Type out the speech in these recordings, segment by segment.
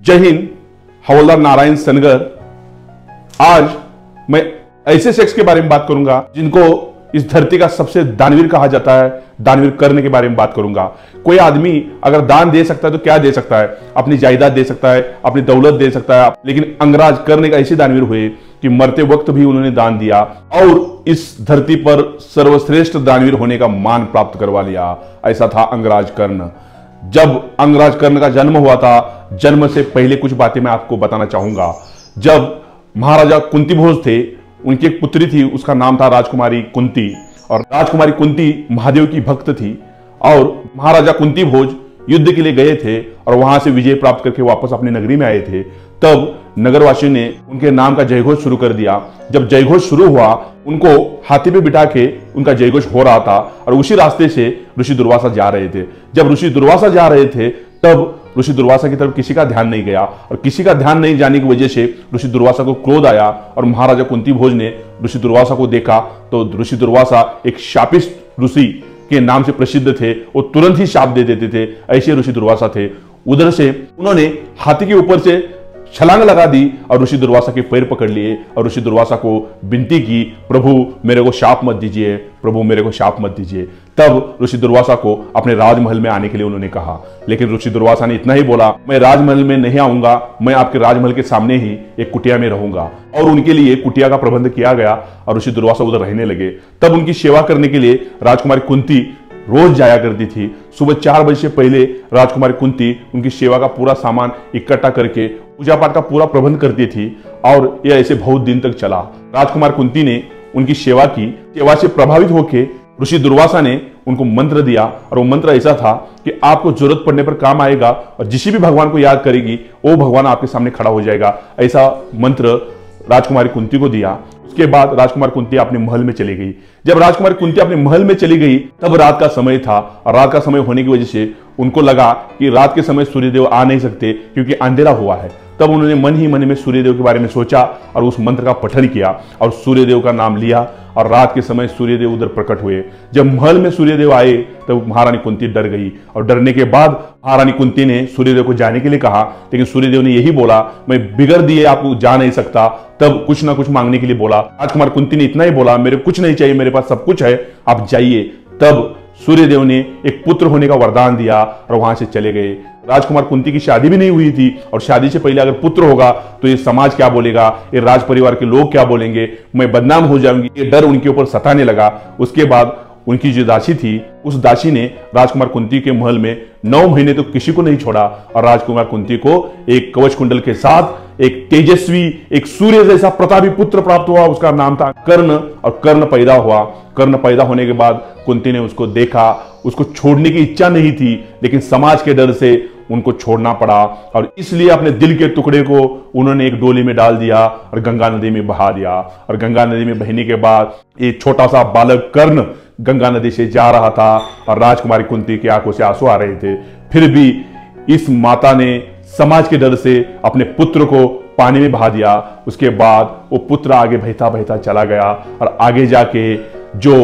जय हिंद। हवलदार नारायण सनगर। आज मैं ऐसे शख्स के बारे में बात करूंगा जिनको इस धरती का सबसे दानवीर कहा जाता है। दानवीर कर्ण के बारे में बात करूंगा। कोई आदमी अगर दान दे सकता है तो क्या दे सकता है? अपनी जायदाद दे सकता है, अपनी दौलत दे सकता है, लेकिन अंगराज कर्ण एक ऐसे दानवीर हुए कि मरते वक्त भी उन्होंने दान दिया और इस धरती पर सर्वश्रेष्ठ दानवीर होने का मान प्राप्त करवा लिया। ऐसा था अंगराज कर्ण। जब अंगराज कर्ण का जन्म हुआ था, जन्म से पहले कुछ बातें मैं आपको बताना चाहूंगा। जब महाराजा कुंती भोज थे, उनकी एक पुत्री थी, उसका नाम था राजकुमारी कुंती। और राजकुमारी कुंती महादेव की भक्त थी और महाराजा कुंती भोज युद्ध के लिए गए थे और वहां से विजय प्राप्त करके वापस अपनी नगरी में आए थे। तब नगरवासियों ने उनके नाम का जयघोष शुरू कर दिया। जब जयघोष शुरू हुआ, उनको हाथी पे बिठा के उनका जयघोष हो रहा था और उसी रास्ते से ऋषि दुर्वासा जा रहे थे। जब ऋषि दुर्वासा जा रहे थे, तब ऋषि दुर्वासा की तरफ किसी का ध्यान नहीं गया और किसी का ध्यान नहीं जाने की वजह से ऋषि दुर्वासा को क्रोध आया और महाराजा कुंती भोज ने ऋषि दुर्वासा को देखा तो ऋषि दुर्वासा एक शापिष्ट ऋषि के नाम से प्रसिद्ध थे। वो तुरंत ही शाप दे देते थे, ऐसे ऋषि दुर्वासा थे। उधर से उन्होंने हाथी के ऊपर से छलांग लगा दी और ऋषि दुर्वासा के पैर पकड़ लिए और ऋषि दुर्वासा को विनती की, प्रभु मेरे को शाप मत दीजिए, प्रभु मेरे को शाप मत दीजिए। तब ऋषि दुर्वासा को अपने राजमहल में आने के लिए उन्होंने कहा, लेकिन ऋषि दुर्वासा ने इतना ही बोला, मैं राजमहल में नहीं आऊंगा, मैं आपके राजमहल के सामने ही एक कुटिया में रहूंगा। और उनके लिए कुटिया का प्रबंध किया गया और ऋषि दुर्वासा उधर रहने लगे। तब उनकी सेवा करने के लिए राजकुमारी कुंती रोज जाया करती थी। सुबह 4 बजे से पहले राजकुमारी कुंती उनकी सेवा का पूरा सामान इकट्ठा करके पूजा पाठ का पूरा प्रबंध करती थी और यह ऐसे बहुत दिन तक चला। राजकुमार कुंती ने उनकी सेवा की। सेवा से प्रभावित होकर ऋषि दुर्वासा ने उनको मंत्र दिया और वो मंत्र ऐसा था कि आपको जरूरत पड़ने पर काम आएगा और जिस भी भगवान को याद करेगी वो भगवान आपके सामने खड़ा हो जाएगा। ऐसा मंत्र राजकुमारी कुंती को दिया। उसके बाद राजकुमार कुंती अपने महल में चली गई। जब राजकुमारी कुंती अपने महल में चली गई, तब रात का समय था और रात का समय होने की वजह से उनको लगा कि रात के समय सूर्यदेव आ नहीं सकते क्योंकि अंधेरा हुआ है। तब उन्होंने मन ही मन में सूर्यदेव के बारे में सोचा और उस मंत्र का पठन किया और सूर्यदेव का नाम लिया और रात के समय सूर्यदेव उधर प्रकट हुए। जब महल में सूर्यदेव आए तब महारानी कुंती डर गई और डरने के बाद महारानी कुंती ने सूर्यदेव को जाने के लिए कहा, लेकिन सूर्यदेव ने यही बोला, मैं बिगड़ दिए आपको जा नहीं सकता। तब कुछ ना कुछ मांगने के लिए बोला। राजकुमार कुंती ने इतना ही बोला, मेरे कुछ नहीं चाहिए, मेरे पास सब कुछ है, आप जाइए। तब सूर्यदेव ने एक पुत्र होने का वरदान दिया और वहां से चले गए। राजकुमार कुंती की शादी भी नहीं हुई थी और शादी से पहले अगर पुत्र होगा तो ये समाज क्या बोलेगा, ये राज परिवार के लोग क्या बोलेंगे, मैं बदनाम हो जाऊंगी, ये डर उनके ऊपर सताने लगा। उसके बाद उनकी जो दासी थी, उस दासी ने राजकुमार कुंती के महल में 9 महीने तो किसी को नहीं छोड़ा और राजकुमार कुंती को एक कवच कुंडल के साथ एक तेजस्वी, एक सूर्य जैसा प्रतापी पुत्र प्राप्त हुआ। उसका नाम था कर्ण और कर्ण पैदा हुआ। कर्ण पैदा होने के बाद कुंती ने उसको देखा। उसको छोड़ने की इच्छा नहीं थी, लेकिन समाज के डर से उनको छोड़ना पड़ा और इसलिए अपने दिल के टुकड़े को उन्होंने एक डोली में डाल दिया और गंगा नदी में बहा दिया। और गंगा नदी में बहने के बाद एक छोटा सा बालक कर्ण गंगा नदी से जा रहा था और राजकुमारी कुंती की आंखों से आंसू आ रहे थे। फिर भी इस माता ने समाज के डर से अपने पुत्र को पानी में बहा दिया। उसके बाद वो पुत्र आगे बहता बहता चला गया और आगे जाके जो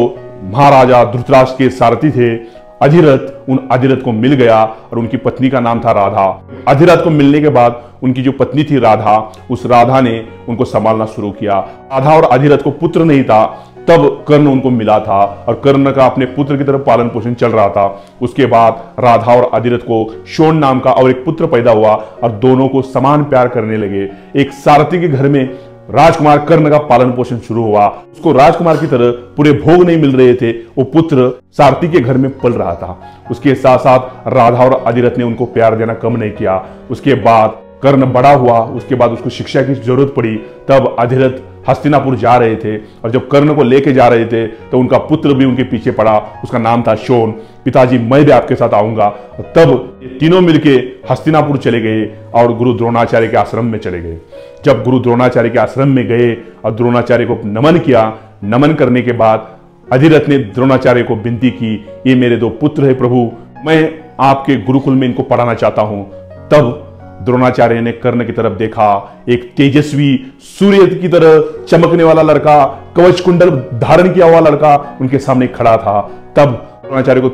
महाराजा धृतराष्ट्र के सारथी थे अधिरथ, उन अधिरथ को मिल गया और उनकी पत्नी का नाम था राधा। अधिरथ को मिलने के बाद उनकी जो पत्नी थी राधा, उस राधा ने उनको संभालना शुरू किया। राधा और अधिरथ को पुत्र नहीं था, तब कर्ण उनको मिला था और कर्ण का अपने पुत्र की तरफ पालन पोषण चल रहा था। उसके बाद राधा और अधिरथ को शोण नाम का और एक पुत्र पैदा हुआ और दोनों को समान प्यार करने लगे। एक सारथी के घर में राजकुमार कर्ण का पालन पोषण शुरू हुआ। उसको राजकुमार की तरह पूरे भोग नहीं मिल रहे थे, वो पुत्र सारथी के घर में पल रहा था। उसके साथ साथ राधा और अधिरथ ने उनको प्यार देना कम नहीं किया। उसके बाद कर्ण बड़ा हुआ, उसके बाद उसको शिक्षा की जरूरत पड़ी। तब अधिरथ हस्तिनापुर जा रहे थे और जब कर्ण को लेके जा रहे थे तो उनका पुत्र भी उनके पीछे पड़ा। उसका नाम था शोण। पिताजी मैं भी आपके साथ आऊंगा। तब ये तीनों मिलके हस्तिनापुर चले गए और गुरु द्रोणाचार्य के आश्रम में चले गए। जब गुरु द्रोणाचार्य के आश्रम में गए और द्रोणाचार्य को नमन किया, नमन करने के बाद अधिरथ ने द्रोणाचार्य को विनती की, ये मेरे 2 पुत्र है प्रभु, मैं आपके गुरुकुल में इनको पढ़ाना चाहता हूं। तब द्रोणाचार्य ने कर्ण की तरफ देखा। एक तेजस्वी सूर्य की तरह चमकने वाला लड़का, कवच कुंडल धारण किया हुआ लड़का उनके सामने खड़ा था। तब द्रोणाचार्य को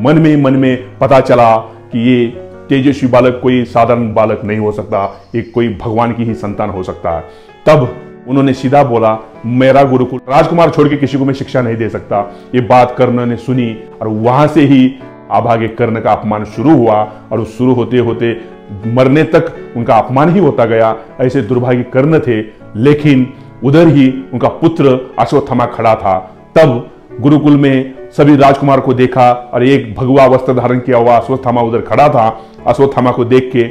मन में पता चला कि ये तेजस्वी बालक कोई साधारण बालक नहीं हो सकता, एक कोई भगवान की ही संतान हो सकता है। तब उन्होंने सीधा बोला, मेरा गुरुकुल राजकुमार छोड़ के किसी को मैं शिक्षा नहीं दे सकता। ये बात कर्ण ने सुनी और वहां से ही आभागे कर्ण का अपमान शुरू हुआ और उस शुरू होते होते मरने तक उनका अपमान ही होता गया। ऐसे दुर्भाग्य कर्ण थे, लेकिन उधर ही उनका पुत्र अश्वत्थामा खड़ा था। तब गुरुकुल में सभी राजकुमार को देखा और एक भगवा वस्त्र धारण किया हुआ अश्वत्थामा उधर खड़ा था। अश्वत्थामा को देख के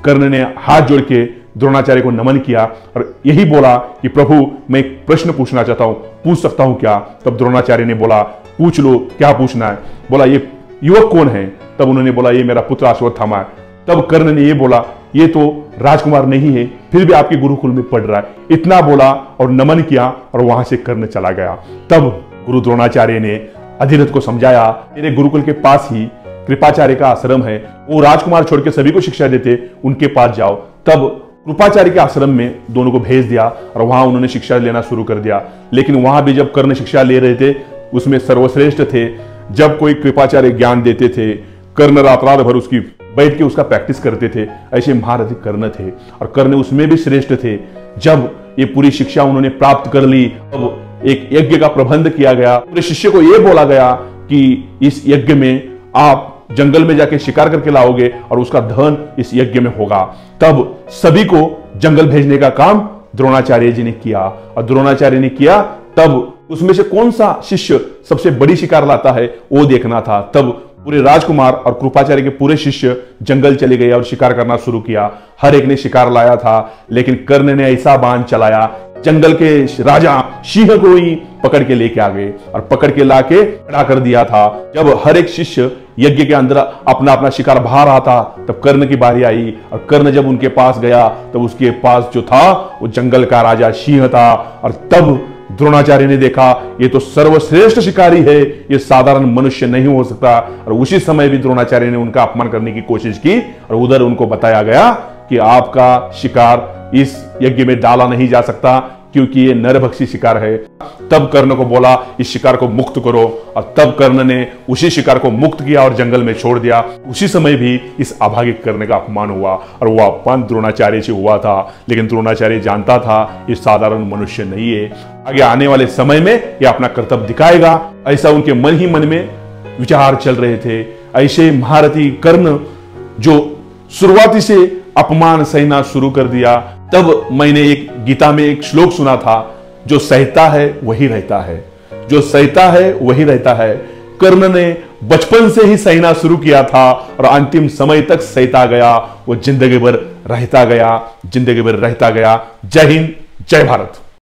कर्ण ने हाथ जोड़ के द्रोणाचार्य को नमन किया और यही बोला कि प्रभु मैं एक प्रश्न पूछना चाहता हूं, पूछ सकता हूं क्या? तब द्रोणाचार्य ने बोला, पूछ लो, क्या पूछना है? बोला, ये युवक कौन है? तब उन्होंने बोला, ये मेरा पुत्र अश्वत्थामा है। तब कर्ण ने ये बोला, ये तो राजकुमार नहीं है, फिर भी आपके गुरुकुल में पढ़ रहा है। इतना बोला और नमन किया और वहां से कर्ण चला गया। तब गुरु द्रोणाचार्य ने अधिरथ को समझाया, मेरे गुरुकुल के पास ही कृपाचार्य का आश्रम है, वो राजकुमार छोड़ के सभी को शिक्षा देते, उनके पास जाओ। तब कृपाचार्य के आश्रम में दोनों को भेज दिया और वहां उन्होंने शिक्षा लेना शुरू कर दिया। लेकिन वहां भी जब कर्ण शिक्षा ले रहे थे, उसमें सर्वश्रेष्ठ थे। जब कोई कृपाचार्य ज्ञान देते थे, कर्ण रात रात भर उसकी बैठ के उसका प्रैक्टिस करते थे। ऐसे महारथी कर्ण थे और कर्ण उसमें भी श्रेष्ठ थे। जब ये पूरी शिक्षा उन्होंने प्राप्त कर ली, तब एक यज्ञ का प्रबंध किया गया। पूरे शिष्य को यह बोला गया कि इस यज्ञ में आप जंगल में जाके शिकार करके लाओगे और उसका धन इस यज्ञ में होगा। तब सभी को जंगल भेजने का काम द्रोणाचार्य जी ने किया और द्रोणाचार्य ने किया। तब उसमें से कौन सा शिष्य सबसे बड़ी शिकार लाता है वो देखना था। तब पूरे राजकुमार और कृपाचार्य के पूरे शिष्य जंगल चले गए और शिकार करना शुरू किया। हर एक ने शिकार लाया था, लेकिन कर्ण ने ऐसा बाण चलाया, जंगल के राजा सिंह को ही पकड़ के लेके आ गए और पकड़ के लाके खड़ा कर दिया था। जब हर एक शिष्य यज्ञ के अंदर अपना अपना शिकार बहा रहा था, तब कर्ण की बारी आई और कर्ण जब उनके पास गया, तब उसके पास जो था वो जंगल का राजा सिंह था। और तब द्रोणाचार्य ने देखा, ये तो सर्वश्रेष्ठ शिकारी है, ये साधारण मनुष्य नहीं हो सकता। और उसी समय भी द्रोणाचार्य ने उनका अपमान करने की कोशिश की और उधर उनको बताया गया कि आपका शिकार इस यज्ञ में डाला नहीं जा सकता, क्योंकि ये नरभक्षी शिकार है। तब कर्ण को बोला, इस शिकार को मुक्त करो, और तब कर्ण ने उसी शिकार को मुक्त किया और जंगल में छोड़ दिया। उसी समय भी इस अभागे कर्ण का अपमान हुआ और वह अपमान द्रोणाचार्य से हुआ था। लेकिन द्रोणाचार्य जानता था ये साधारण मनुष्य नहीं है, आगे आने वाले समय में यह अपना कर्तव्य दिखाएगा। ऐसा उनके मन ही मन में विचार चल रहे थे। ऐसे महारथी कर्ण जो शुरुआती से अपमान सहना शुरू कर दिया। तब मैंने एक गीता में एक श्लोक सुना था, जो सहता है वही रहता है, जो सहता है वही रहता है। कर्ण ने बचपन से ही सहना शुरू किया था और अंतिम समय तक सहता गया, वो जिंदगी भर रहता गया, जिंदगी भर रहता गया। जय हिंद, जय भारत।